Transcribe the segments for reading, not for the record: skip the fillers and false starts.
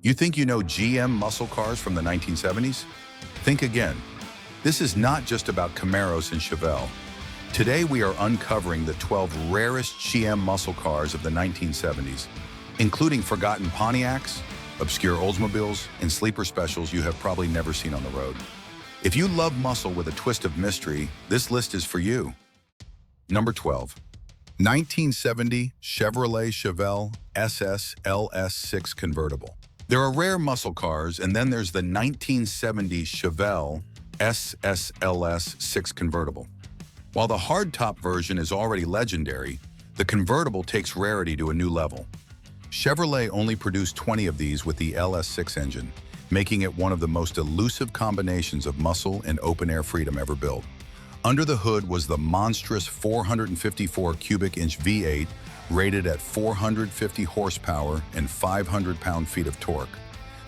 You think you know GM muscle cars from the 1970s? Think again. This is not just about Camaros and Chevelle. Today we are uncovering the 12 rarest GM muscle cars of the 1970s, including forgotten Pontiacs, obscure Oldsmobiles, and sleeper specials you have probably never seen on the road. If you love muscle with a twist of mystery, this list is for you. Number 12. 1970 Chevrolet Chevelle SS LS6 convertible. There are rare muscle cars, and then there's the 1970 Chevelle SS LS6 convertible. While the hardtop version is already legendary, the convertible takes rarity to a new level. Chevrolet only produced 20 of these with the LS6 engine, making it one of the most elusive combinations of muscle and open-air freedom ever built. Under the hood was the monstrous 454 cubic inch V8, rated at 450 horsepower and 500 pound-feet of torque.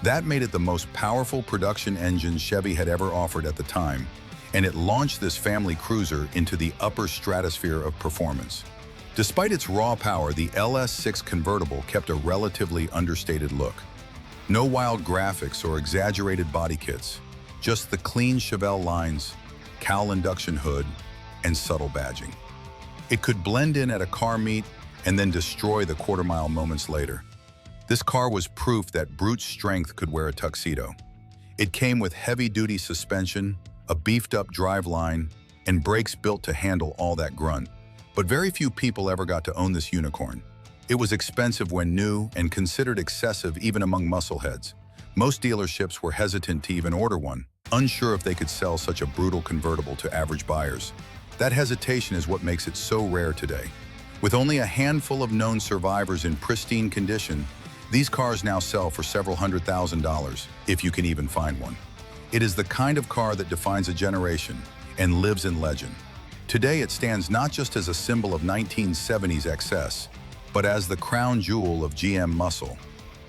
That made it the most powerful production engine Chevy had ever offered at the time, and it launched this family cruiser into the upper stratosphere of performance. Despite its raw power, the LS6 convertible kept a relatively understated look. No wild graphics or exaggerated body kits, just the clean Chevelle lines, cowl induction hood, and subtle badging. It could blend in at a car meet and then destroy the quarter-mile moments later. This car was proof that brute strength could wear a tuxedo. It came with heavy-duty suspension, a beefed-up driveline, and brakes built to handle all that grunt. But very few people ever got to own this unicorn. It was expensive when new and considered excessive even among muscleheads. Most dealerships were hesitant to even order one, unsure if they could sell such a brutal convertible to average buyers. That hesitation is what makes it so rare today. With only a handful of known survivors in pristine condition, these cars now sell for several $100,000, if you can even find one. It is the kind of car that defines a generation and lives in legend. Today it stands not just as a symbol of 1970s excess, but as the crown jewel of GM muscle.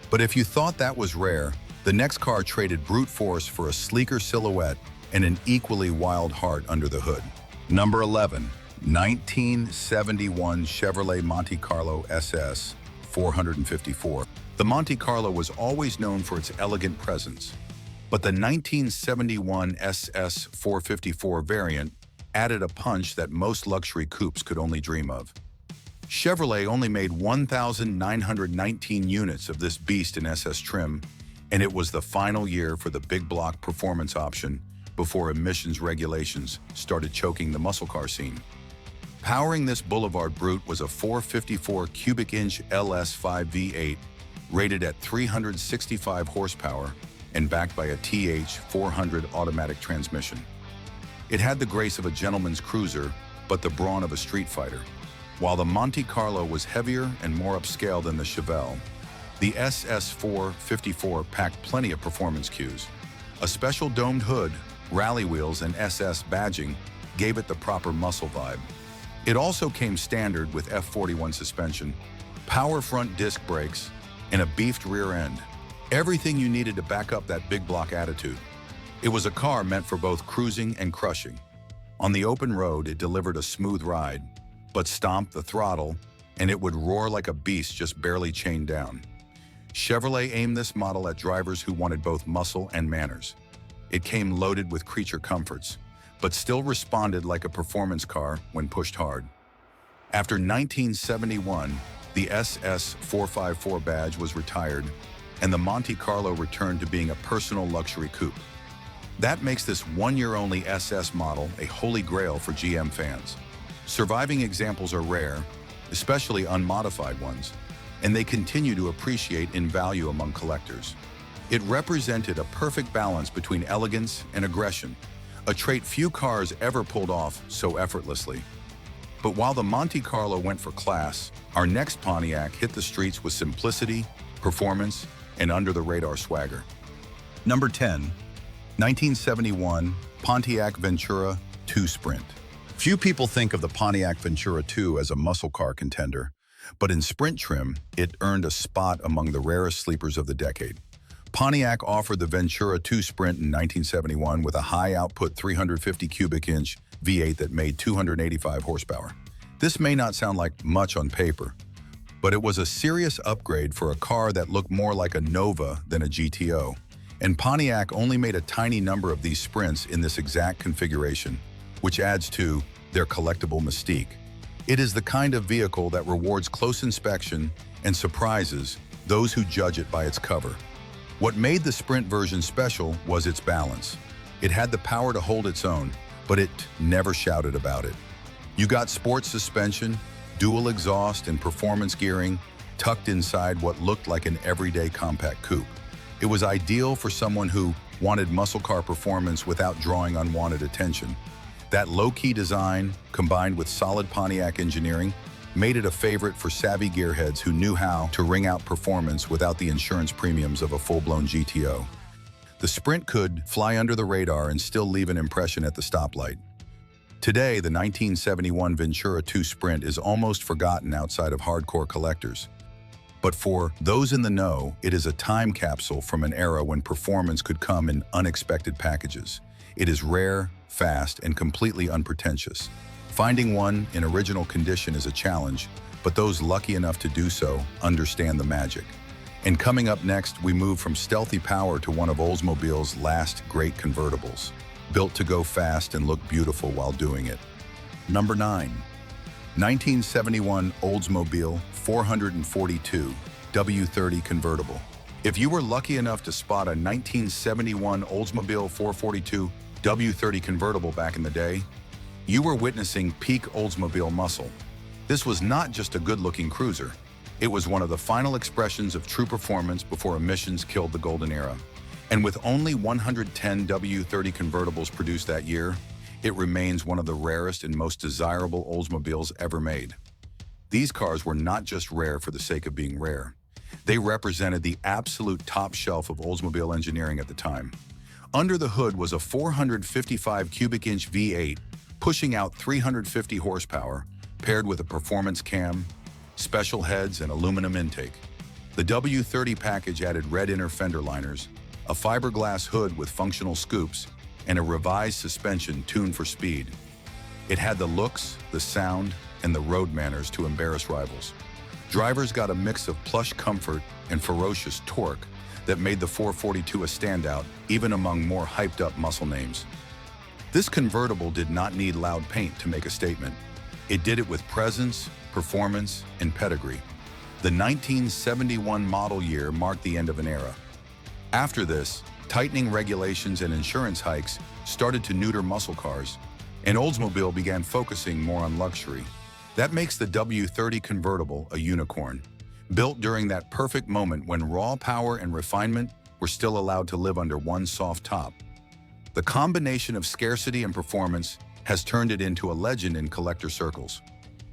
But if you thought that was rare, the next car traded brute force for a sleeker silhouette and an equally wild heart under the hood. Number 11. 1971 Chevrolet Monte Carlo SS 454. The Monte Carlo was always known for its elegant presence, but the 1971 SS 454 variant added a punch that most luxury coupes could only dream of. Chevrolet only made 1,919 units of this beast in SS trim, and it was the final year for the big block performance option before emissions regulations started choking the muscle car scene. Powering this Boulevard Brute was a 454 cubic inch LS5 V8 rated at 365 horsepower and backed by a TH400 automatic transmission. It had the grace of a gentleman's cruiser, but the brawn of a street fighter. While the Monte Carlo was heavier and more upscale than the Chevelle, the SS454 packed plenty of performance cues. A special domed hood, rally wheels, and SS badging gave it the proper muscle vibe. It also came standard with F41 suspension, power front disc brakes, and a beefed rear end. Everything you needed to back up that big block attitude. It was a car meant for both cruising and crushing. On the open road, it delivered a smooth ride, but stomp the throttle, and it would roar like a beast just barely chained down. Chevrolet aimed this model at drivers who wanted both muscle and manners. It came loaded with creature comforts, but still responded like a performance car when pushed hard. After 1971, the SS454 badge was retired, and the Monte Carlo returned to being a personal luxury coupe. That makes this one-year-only SS model a holy grail for GM fans. Surviving examples are rare, especially unmodified ones, and they continue to appreciate in value among collectors. It represented a perfect balance between elegance and aggression, a trait few cars ever pulled off so effortlessly. But while the Monte Carlo went for class, our next Pontiac hit the streets with simplicity, performance, and under-the-radar swagger. Number 10. 1971 Pontiac Ventura 2 Sprint. Few people think of the Pontiac Ventura 2 as a muscle car contender, but in sprint trim, it earned a spot among the rarest sleepers of the decade. Pontiac offered the Ventura 2 Sprint in 1971 with a high-output 350 cubic inch V8 that made 285 horsepower. This may not sound like much on paper, But it was a serious upgrade for a car that looked more like a Nova than a GTO. And Pontiac only made a tiny number of these Sprints in this exact configuration, which adds to their collectible mystique. It is the kind of vehicle that rewards close inspection and surprises those who judge it by its cover. What made the Sprint version special was its balance. It had the power to hold its own, but it never shouted about it. You got sports suspension, dual exhaust, and performance gearing tucked inside what looked like an everyday compact coupe. It was ideal for someone who wanted muscle car performance without drawing unwanted attention. That low-key design, combined with solid Pontiac engineering, made it a favorite for savvy gearheads who knew how to wring out performance without the insurance premiums of a full-blown GTO. The Sprint could fly under the radar and still leave an impression at the stoplight. Today, the 1971 Ventura 2 Sprint is almost forgotten outside of hardcore collectors. But for those in the know, it is a time capsule from an era when performance could come in unexpected packages. It is rare, fast, and completely unpretentious. Finding one in original condition is a challenge, but those lucky enough to do so understand the magic. And coming up next, we move from stealthy power to one of Oldsmobile's last great convertibles, built to go fast and look beautiful while doing it. Number 9. 1971 Oldsmobile 442 W30 convertible. If you were lucky enough to spot a 1971 Oldsmobile 442 W30 convertible back in the day, you were witnessing peak Oldsmobile muscle. This was not just a good-looking cruiser. It was one of the final expressions of true performance before emissions killed the golden era. And with only 110 W30 convertibles produced that year, it remains one of the rarest and most desirable Oldsmobiles ever made. These cars were not just rare for the sake of being rare. They represented the absolute top shelf of Oldsmobile engineering at the time. Under the hood was a 455 cubic inch V8, pushing out 350 horsepower, paired with a performance cam, special heads, and aluminum intake. The W30 package added red inner fender liners, a fiberglass hood with functional scoops, and a revised suspension tuned for speed. It had the looks, the sound, and the road manners to embarrass rivals. Drivers got a mix of plush comfort and ferocious torque that made the 442 a standout even among more hyped-up muscle names. This convertible did not need loud paint to make a statement. It did it with presence, performance, and pedigree. The 1971 model year marked the end of an era. After this, tightening regulations and insurance hikes started to neuter muscle cars, and Oldsmobile began focusing more on luxury. That makes the W30 convertible a unicorn, built during that perfect moment when raw power and refinement were still allowed to live under one soft top. The combination of scarcity and performance has turned it into a legend in collector circles.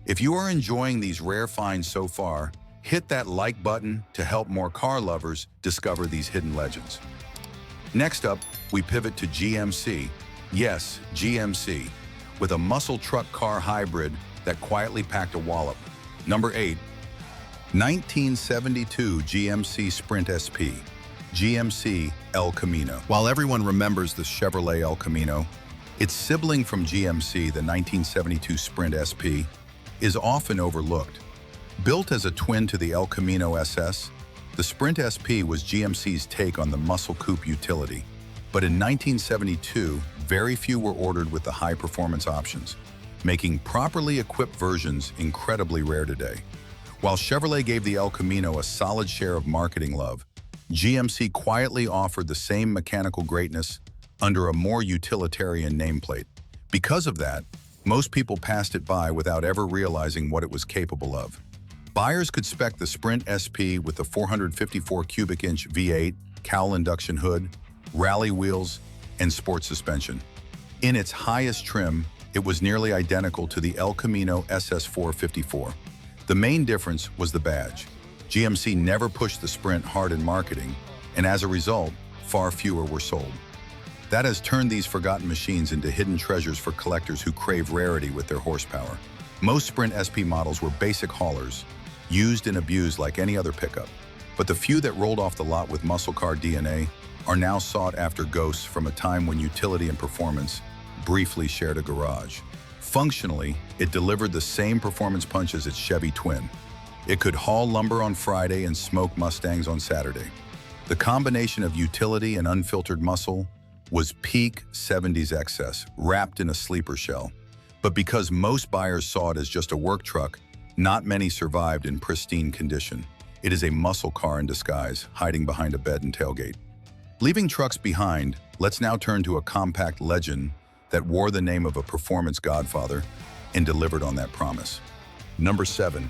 If you are enjoying these rare finds so far, hit that like button to help more car lovers discover these hidden legends. Next up, we pivot to GMC. Yes, GMC, with a muscle truck car hybrid that quietly packed a wallop. Number 8. 1972 GMC Sprint SP. GMC El Camino. While everyone remembers the Chevrolet El Camino, its sibling from GMC, the 1972 Sprint SP, is often overlooked. Built as a twin to the El Camino SS, the Sprint SP was GMC's take on the muscle coupe utility. But in 1972, very few were ordered with the high-performance options, making properly equipped versions incredibly rare today. While Chevrolet gave the El Camino a solid share of marketing love, GMC quietly offered the same mechanical greatness under a more utilitarian nameplate. Because of that, most people passed it by without ever realizing what it was capable of. Buyers could spec the Sprint SP with the 454 cubic inch V8, cowl induction hood, rally wheels, and sport suspension. In its highest trim, it was nearly identical to the El Camino SS 454. The main difference was the badge. GMC never pushed the Sprint hard in marketing, and as a result, far fewer were sold. That has turned these forgotten machines into hidden treasures for collectors who crave rarity with their horsepower. Most Sprint SP models were basic haulers, used and abused like any other pickup. But the few that rolled off the lot with muscle car DNA are now sought-after ghosts from a time when utility and performance briefly shared a garage. Functionally, it delivered the same performance punch as its Chevy twin. It could haul lumber on Friday and smoke Mustangs on Saturday. The combination of utility and unfiltered muscle was peak 70s excess, wrapped in a sleeper shell. But because most buyers saw it as just a work truck, not many survived in pristine condition. It is a muscle car in disguise, hiding behind a bed and tailgate. Leaving trucks behind, let's now turn to a compact legend that wore the name of a performance godfather and delivered on that promise. Number 7.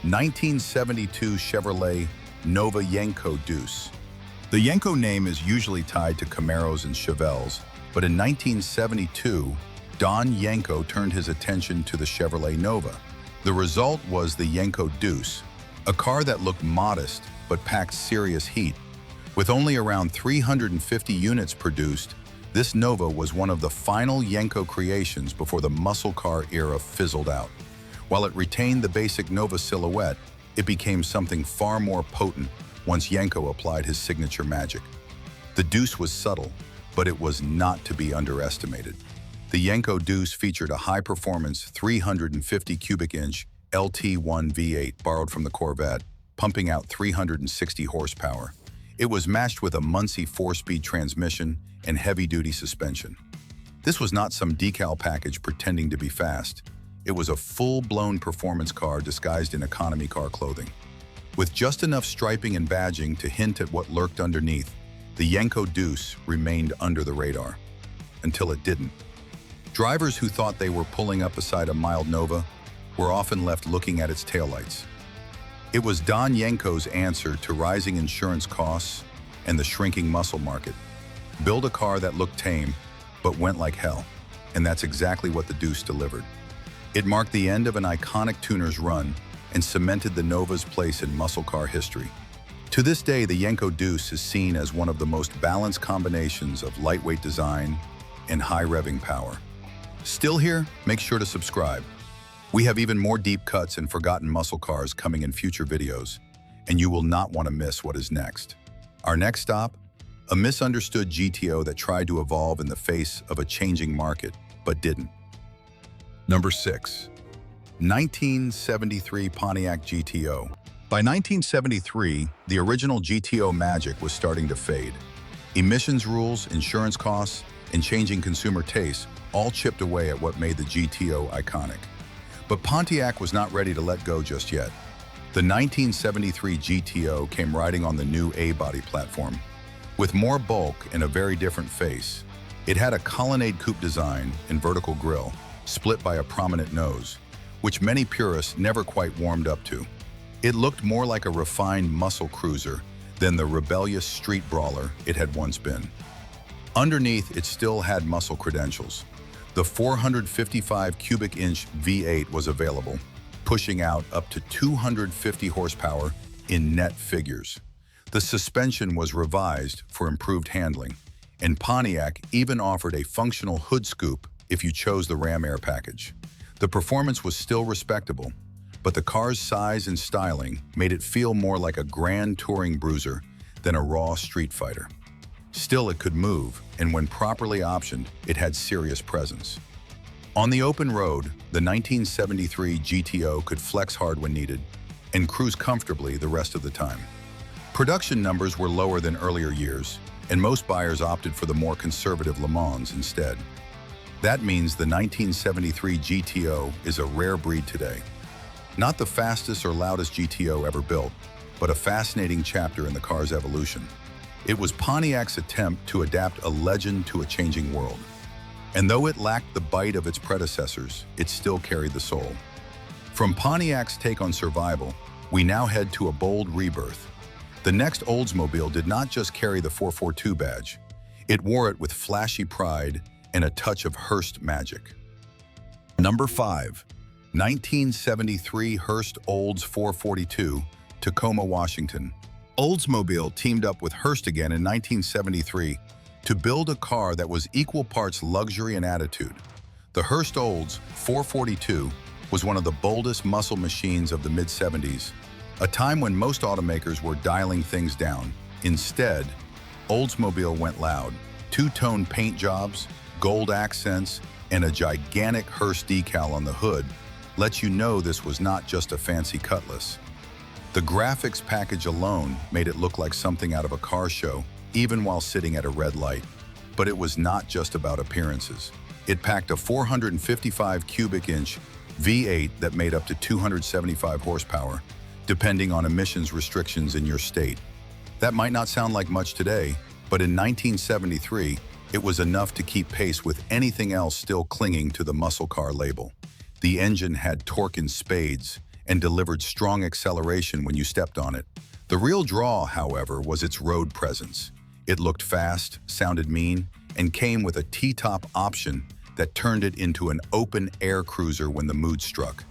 1972 Chevrolet Nova Yenko Deuce. The Yenko name is usually tied to Camaros and Chevelles, but in 1972, Don Yenko turned his attention to the Chevrolet Nova. The result was the Yenko Deuce, a car that looked modest but packed serious heat. With only around 350 units produced, this Nova was one of the final Yenko creations before the muscle car era fizzled out. While it retained the basic Nova silhouette, it became something far more potent once Yenko applied his signature magic. The Deuce was subtle, but it was not to be underestimated. The Yenko Deuce featured a high-performance 350 cubic inch LT1 V8 borrowed from the Corvette, pumping out 360 horsepower. It was matched with a Monte 4-speed transmission and heavy-duty suspension. This was not some decal package pretending to be fast. It was a full-blown performance car disguised in economy car clothing. With just enough striping and badging to hint at what lurked underneath, the Yenko Deuce remained under the radar. Until it didn't. Drivers who thought they were pulling up beside a mild Nova were often left looking at its taillights. It was Don Yenko's answer to rising insurance costs and the shrinking muscle market. Build a car that looked tame, but went like hell. And that's exactly what the Deuce delivered. It marked the end of an iconic tuner's run and cemented the Nova's place in muscle car history. To this day, the Yenko Deuce is seen as one of the most balanced combinations of lightweight design and high revving power. Still here? Make sure to subscribe. We have even more deep cuts and forgotten muscle cars coming in future videos, and you will not want to miss what is next. Our next stop? A misunderstood GTO that tried to evolve in the face of a changing market, but didn't. Number 6. 1973 Pontiac GTO. By 1973, the original GTO magic was starting to fade. Emissions rules, insurance costs, and changing consumer tastes all chipped away at what made the GTO iconic. But Pontiac was not ready to let go just yet. The 1973 GTO came riding on the new A-body platform. With more bulk and a very different face, it had a colonnade coupe design and vertical grille, split by a prominent nose, which many purists never quite warmed up to. It looked more like a refined muscle cruiser than the rebellious street brawler it had once been. Underneath, it still had muscle credentials. The 455 cubic inch V8 was available, pushing out up to 250 horsepower in net figures. The suspension was revised for improved handling, and Pontiac even offered a functional hood scoop if you chose the Ram Air package. The performance was still respectable, but the car's size and styling made it feel more like a grand touring bruiser than a raw street fighter. Still, it could move, and when properly optioned, it had serious presence. On the open road, the 1973 GTO could flex hard when needed and cruise comfortably the rest of the time. Production numbers were lower than earlier years, and most buyers opted for the more conservative Le Mans instead. That means the 1973 GTO is a rare breed today. Not the fastest or loudest GTO ever built, but a fascinating chapter in the car's evolution. It was Pontiac's attempt to adapt a legend to a changing world. And though it lacked the bite of its predecessors, it still carried the soul. From Pontiac's take on survival, we now head to a bold rebirth. The next Oldsmobile did not just carry the 442 badge. It wore it with flashy pride and a touch of Hurst magic. Number 5. 1973 Hurst Olds 442, Tacoma, Washington. Oldsmobile teamed up with Hurst again in 1973 to build a car that was equal parts luxury and attitude. The Hurst Olds 442 was one of the boldest muscle machines of the mid-70s, a time when most automakers were dialing things down. Instead, Oldsmobile went loud. Two-tone paint jobs, gold accents, and a gigantic Hurst decal on the hood lets you know this was not just a fancy cutlass. The graphics package alone made it look like something out of a car show, even while sitting at a red light. But it was not just about appearances. It packed a 455 cubic inch V8 that made up to 275 horsepower, depending on emissions restrictions in your state. That might not sound like much today, but in 1973, it was enough to keep pace with anything else still clinging to the muscle car label. The engine had torque in spades and delivered strong acceleration when you stepped on it. The real draw, however, was its road presence. It looked fast, sounded mean, and came with a T-top option that turned it into an open-air cruiser when the mood struck.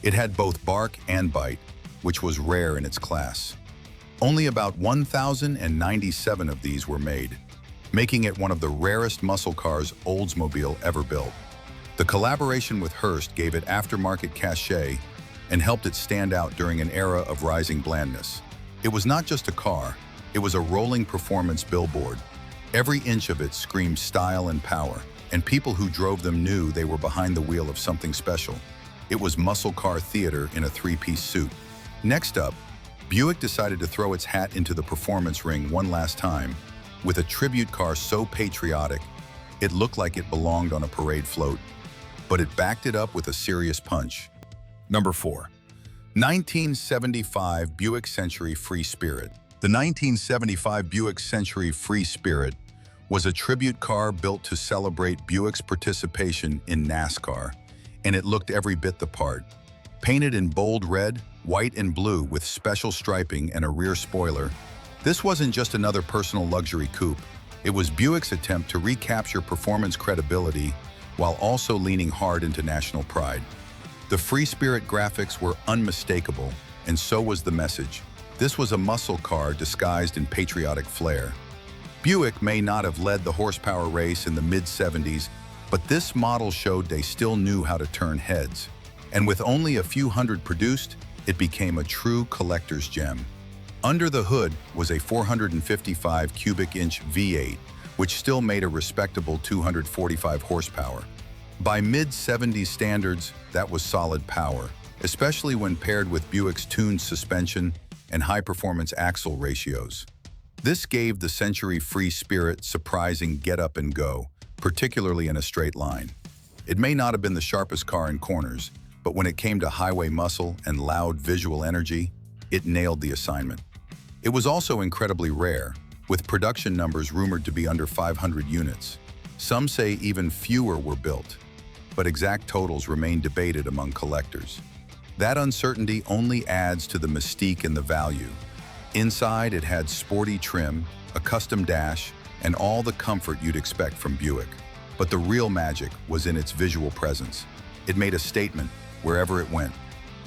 It had both bark and bite, which was rare in its class. Only about 1,097 of these were made, making it one of the rarest muscle cars Oldsmobile ever built. The collaboration with Hurst gave it aftermarket cachet and helped it stand out during an era of rising blandness. It was not just a car, it was a rolling performance billboard. Every inch of it screamed style and power, and people who drove them knew they were behind the wheel of something special. It was muscle car theater in a three-piece suit. Next up, Buick decided to throw its hat into the performance ring one last time with a tribute car so patriotic, it looked like it belonged on a parade float, but it backed it up with a serious punch. Number 4. 1975 Buick Century Free Spirit. The 1975 Buick Century Free Spirit was a tribute car built to celebrate Buick's participation in NASCAR, and it looked every bit the part. Painted in bold red, white, and blue with special striping and a rear spoiler, this wasn't just another personal luxury coupe. It was Buick's attempt to recapture performance credibility while also leaning hard into national pride. The Free Spirit graphics were unmistakable, and so was the message. This was a muscle car disguised in patriotic flair. Buick may not have led the horsepower race in the mid-70s, but this model showed they still knew how to turn heads. And with only a few hundred produced, it became a true collector's gem. Under the hood was a 455 cubic inch V8, which still made a respectable 245 horsepower. By mid-70s standards, that was solid power, especially when paired with Buick's tuned suspension and high-performance axle ratios. This gave the Century Free Spirit surprising get up and go, particularly in a straight line. It may not have been the sharpest car in corners, but when it came to highway muscle and loud visual energy, it nailed the assignment. It was also incredibly rare, with production numbers rumored to be under 500 units. Some say even fewer were built, but exact totals remain debated among collectors. That uncertainty only adds to the mystique and the value. Inside, it had sporty trim, a custom dash, and all the comfort you'd expect from Buick. But the real magic was in its visual presence. It made a statement wherever it went.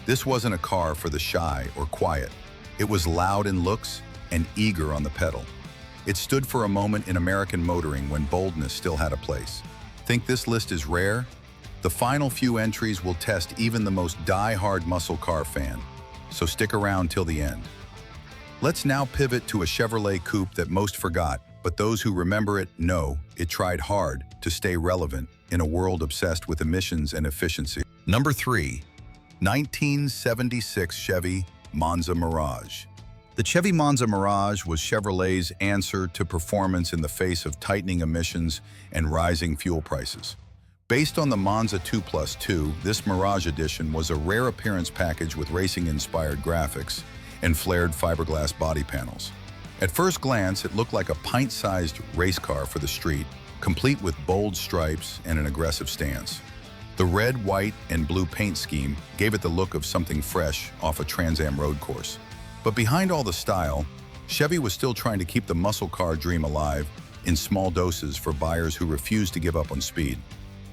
This wasn't a car for the shy or quiet. It was loud in looks and eager on the pedal. It stood for a moment in American motoring when boldness still had a place. Think this list is rare? The final few entries will test even the most die-hard muscle car fan, so stick around till the end. Let's now pivot to a Chevrolet coupe that most forgot, but those who remember it know it tried hard to stay relevant in a world obsessed with emissions and efficiency. Number 3. 1976 Chevy Monza Mirage. The Chevy Monza Mirage was Chevrolet's answer to performance in the face of tightening emissions and rising fuel prices. Based on the Monza 2+2, this Mirage Edition was a rare appearance package with racing-inspired graphics and flared fiberglass body panels. At first glance, it looked like a pint-sized race car for the street, complete with bold stripes and an aggressive stance. The red, white, and blue paint scheme gave it the look of something fresh off a Trans Am road course. But behind all the style, Chevy was still trying to keep the muscle car dream alive in small doses for buyers who refused to give up on speed.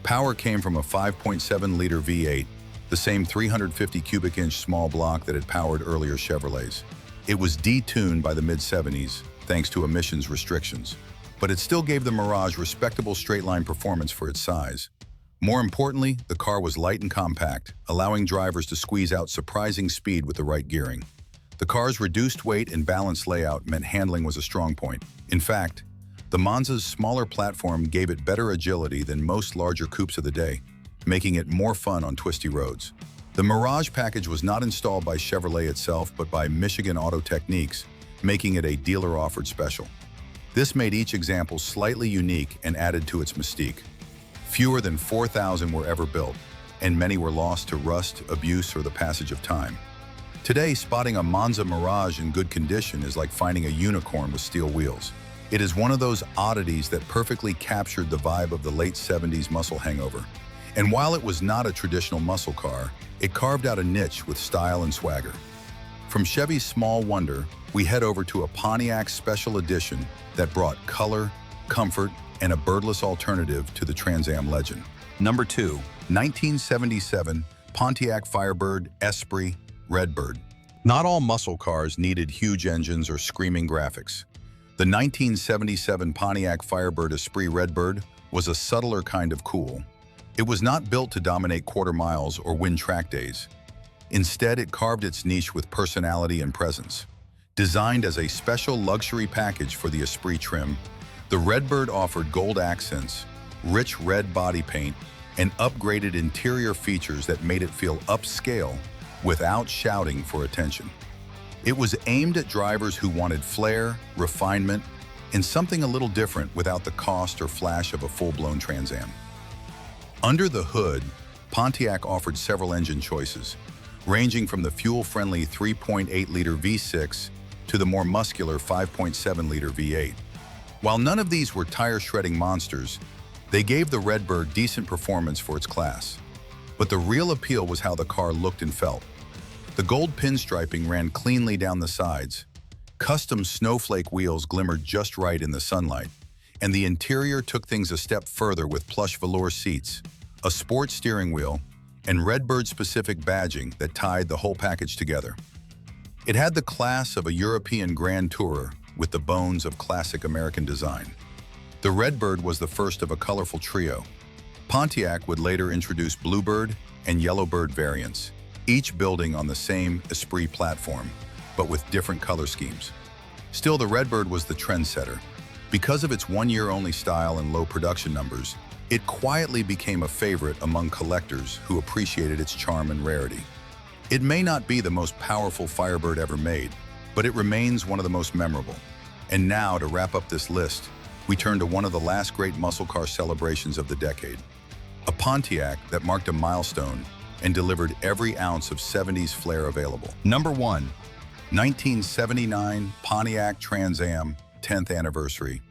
Power came from a 5.7-liter V8, the same 350 cubic inch small block that had powered earlier Chevrolets. It was detuned by the mid-70s thanks to emissions restrictions, but it still gave the Mirage respectable straight-line performance for its size. More importantly, the car was light and compact, allowing drivers to squeeze out surprising speed with the right gearing. The car's reduced weight and balanced layout meant handling was a strong point. In fact, the Monza's smaller platform gave it better agility than most larger coupes of the day, making it more fun on twisty roads. The Mirage package was not installed by Chevrolet itself, but by Michigan Auto Techniques, making it a dealer-offered special. This made each example slightly unique and added to its mystique. Fewer than 4,000 were ever built, and many were lost to rust, abuse, or the passage of time. Today, spotting a Monza Mirage in good condition is like finding a unicorn with steel wheels. It is one of those oddities that perfectly captured the vibe of the late 70s muscle hangover. And while it was not a traditional muscle car, it carved out a niche with style and swagger. From Chevy's small wonder, we head over to a Pontiac Special Edition that brought color, comfort, and a birdless alternative to the Trans Am legend. Number 2, 1977 Pontiac Firebird Esprit Redbird. Not all muscle cars needed huge engines or screaming graphics. The 1977 Pontiac Firebird Esprit Redbird was a subtler kind of cool. It was not built to dominate quarter miles or win track days. Instead, it carved its niche with personality and presence. Designed as a special luxury package for the Esprit trim, the Redbird offered gold accents, rich red body paint, and upgraded interior features that made it feel upscale without shouting for attention. It was aimed at drivers who wanted flair, refinement, and something a little different without the cost or flash of a full-blown Trans Am. Under the hood, Pontiac offered several engine choices, ranging from the fuel-friendly 3.8-liter V6 to the more muscular 5.7-liter V8. While none of these were tire-shredding monsters, they gave the Redbird decent performance for its class. But the real appeal was how the car looked and felt. The gold pinstriping ran cleanly down the sides, custom snowflake wheels glimmered just right in the sunlight, and the interior took things a step further with plush velour seats, a sports steering wheel, and Redbird-specific badging that tied the whole package together. It had the class of a European Grand Tourer with the bones of classic American design. The Redbird was the first of a colorful trio. Pontiac would later introduce Bluebird and Yellowbird variants, each building on the same Esprit platform, but with different color schemes. Still, the Redbird was the trendsetter. Because of its one-year-only style and low production numbers, it quietly became a favorite among collectors who appreciated its charm and rarity. It may not be the most powerful Firebird ever made, but it remains one of the most memorable. And now, to wrap up this list, we turn to one of the last great muscle car celebrations of the decade. A Pontiac that marked a milestone and delivered every ounce of 70s flair available. Number 1, 1979 Pontiac Trans Am 10th anniversary.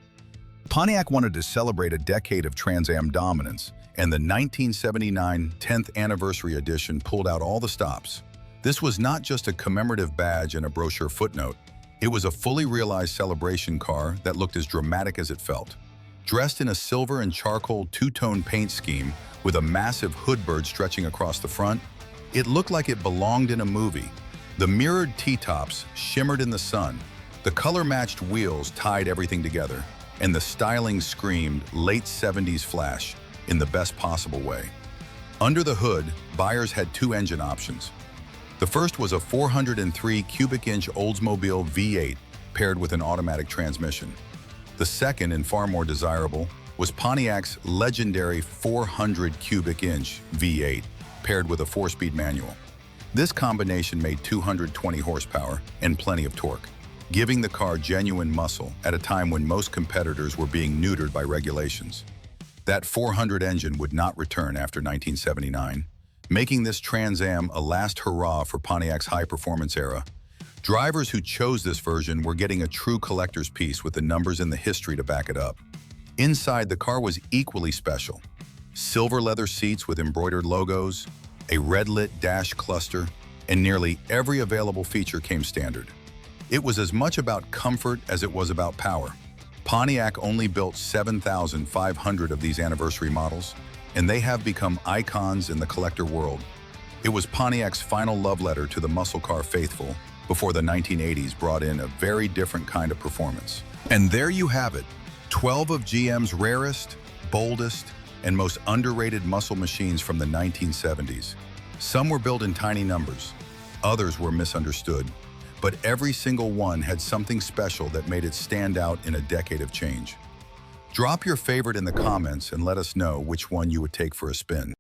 Pontiac wanted to celebrate a decade of Trans Am dominance, and the 1979 10th anniversary edition pulled out all the stops. This was not just a commemorative badge and a brochure footnote. It was a fully realized celebration car that looked as dramatic as it felt. Dressed in a silver and charcoal two-tone paint scheme with a massive hood bird stretching across the front, it looked like it belonged in a movie. The mirrored T-tops shimmered in the sun, the color-matched wheels tied everything together, and the styling screamed late 70s flash in the best possible way. Under the hood, buyers had two engine options. The first was a 403 cubic inch Oldsmobile V8 paired with an automatic transmission. The second, and far more desirable, was Pontiac's legendary 400 cubic inch V8 paired with a 4-speed manual. This combination made 220 horsepower and plenty of torque, giving the car genuine muscle at a time when most competitors were being neutered by regulations. That 400 engine would not return after 1979, making this Trans Am a last hurrah for Pontiac's high-performance era. Drivers who chose this version were getting a true collector's piece with the numbers and the history to back it up. Inside, the car was equally special. Silver leather seats with embroidered logos, a red-lit dash cluster, and nearly every available feature came standard. It was as much about comfort as it was about power. Pontiac only built 7,500 of these anniversary models, and they have become icons in the collector world. It was Pontiac's final love letter to the muscle car faithful before the 1980s brought in a very different kind of performance. And there you have it, 12 of GM's rarest, boldest, and most underrated muscle machines from the 1970s. Some were built in tiny numbers, others were misunderstood, but every single one had something special that made it stand out in a decade of change. Drop your favorite in the comments and let us know which one you would take for a spin.